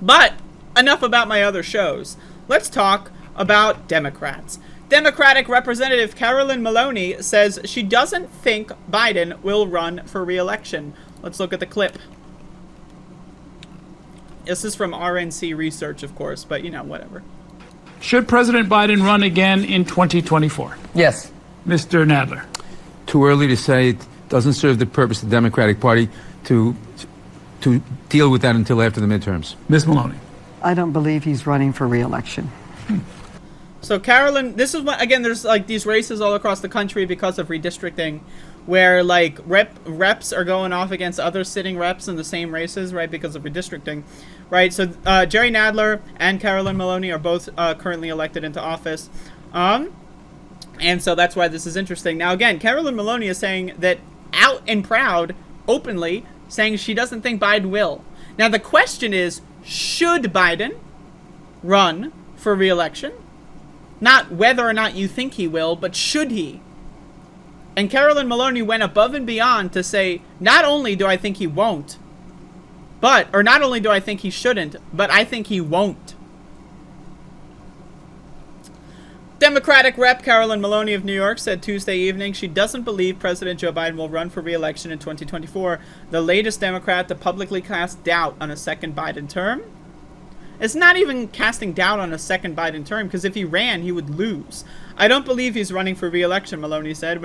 But enough about my other shows. Let's talk about Democrats. Democratic Representative Carolyn Maloney says she doesn't think Biden will run for re-election. Let's look at the clip. This is from RNC Research, of course, but you know, whatever. Should President Biden run again in 2024? Yes. Mr. Nadler. Too early to say. It doesn't serve the purpose of the Democratic Party to deal with that until after the midterms. Ms. Maloney. I don't believe he's running for re-election. So Carolyn, this is what, again, there's like these races all across the country because of redistricting, where like reps are going off against other sitting reps in the same races, right, because of redistricting, right? So Jerry Nadler and Carolyn Maloney are both currently elected into office, and so that's why this is interesting. Now again, Carolyn Maloney is saying that out and proud, openly, saying she doesn't think Biden will. Now the question is, should Biden run for re-election? Not whether or not you think he will, but should he? And Carolyn Maloney went above and beyond to say, not only do I think he won't, or not only do I think he shouldn't, but I think he won't. Democratic Rep. Carolyn Maloney of New York said Tuesday evening she doesn't believe President Joe Biden will run for re-election in 2024, the latest Democrat to publicly cast doubt on a second Biden term. It's not even casting doubt on a second Biden term, because if he ran, he would lose. I don't believe he's running for re-election, Maloney said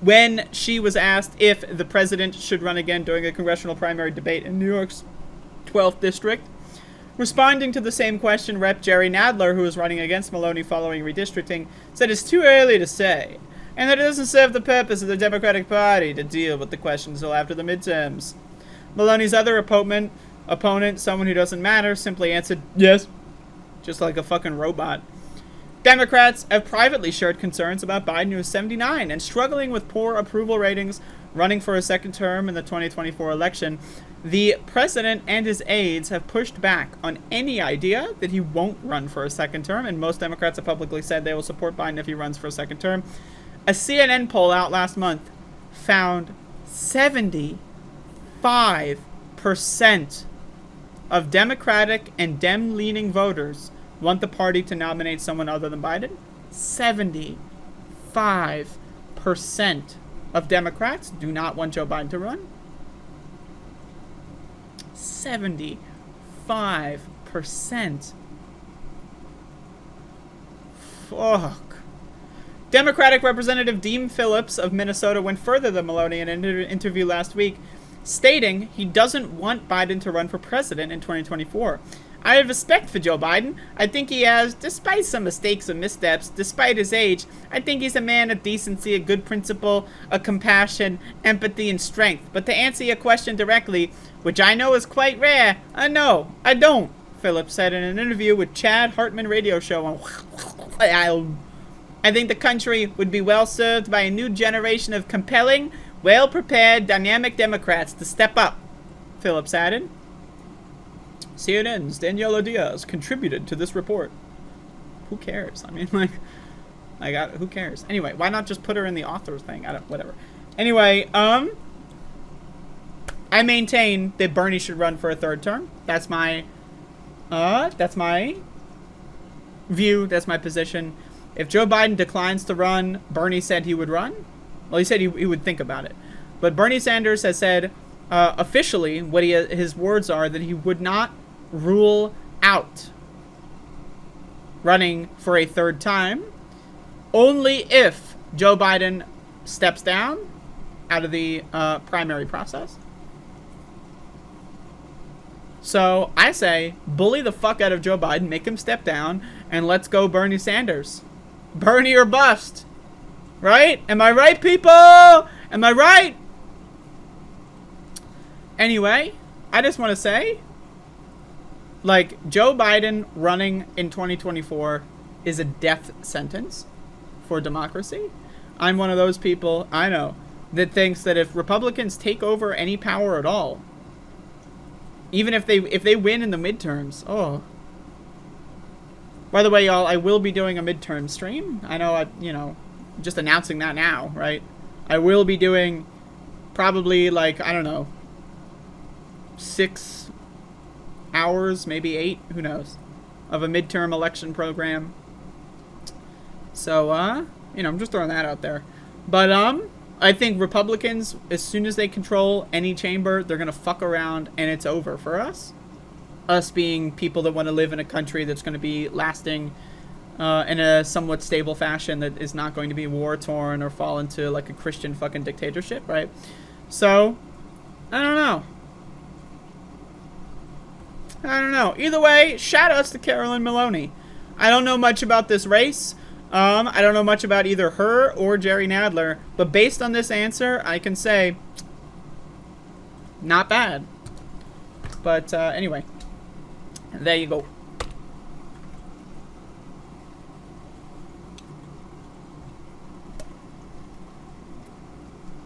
when she was asked if the president should run again during a congressional primary debate in New York's 12th district. Responding to the same question, Rep. Jerry Nadler, who is running against Maloney following redistricting, said it's too early to say, and that it doesn't serve the purpose of the Democratic Party to deal with the question until after the midterms. Maloney's other opponent, someone who doesn't matter, simply answered, yes, just like a fucking robot. Democrats have privately shared concerns about Biden, who is 79 and struggling with poor approval ratings, running for a second term in the 2024 election. The president and his aides have pushed back on any idea that he won't run for a second term, and most Democrats have publicly said they will support Biden if he runs for a second term. A CNN poll out last month found 75% of Democratic and Dem-leaning voters want the party to nominate someone other than Biden. 75% of Democrats do not want Joe Biden to run. 75%. Fuck. Democratic Representative Dean Phillips of Minnesota went further than Maloney in an interview last week, stating he doesn't want Biden to run for president in 2024. I have respect for Joe Biden. I think he has, despite some mistakes and missteps, despite his age, I think he's a man of decency, a good principle, a compassion, empathy, and strength. But to answer your question directly, which I know is quite rare, no, I don't, Phillips said in an interview with Chad Hartman radio show on I think the country would be well served by a new generation of compelling, well-prepared, dynamic Democrats to step up, Phillips added. CNN's Daniela Diaz contributed to this report. Who cares? I mean, who cares? Anyway, why not just put her in the author thing? Whatever. Anyway, I maintain that Bernie should run for a third term. That's my view. That's my position. If Joe Biden declines to run, Bernie said he would run. Well, he said he would think about it. But Bernie Sanders has said officially what his words are, that he would not rule out running for a third time, only if Joe Biden steps down out of the primary process. So I say, bully the fuck out of Joe Biden, make him step down, and let's go Bernie Sanders. Bernie or bust. Right? Am I right, people? Am I right? Anyway, I just want to say, like, Joe Biden running in 2024 is a death sentence for democracy. I'm one of those people, I know, that thinks that if Republicans take over any power at all, even if they win in the midterms, By the way, y'all, I will be doing a midterm stream. I know, just announcing that now, right? I will be doing probably, 6 hours, maybe 8, who knows, of a midterm election program. So, you know, I'm just throwing that out there. But, I think Republicans, as soon as they control any chamber, they're going to fuck around and it's over for us. Us being people that want to live in a country that's going to be lasting in a somewhat stable fashion, that is not going to be war-torn or fall into, like, a Christian fucking dictatorship, right? So, I don't know. Either way, shout-outs to Carolyn Maloney. I don't know much about this race. I don't know much about either her or Jerry Nadler, but based on this answer, I can say, not bad. But, anyway, there you go.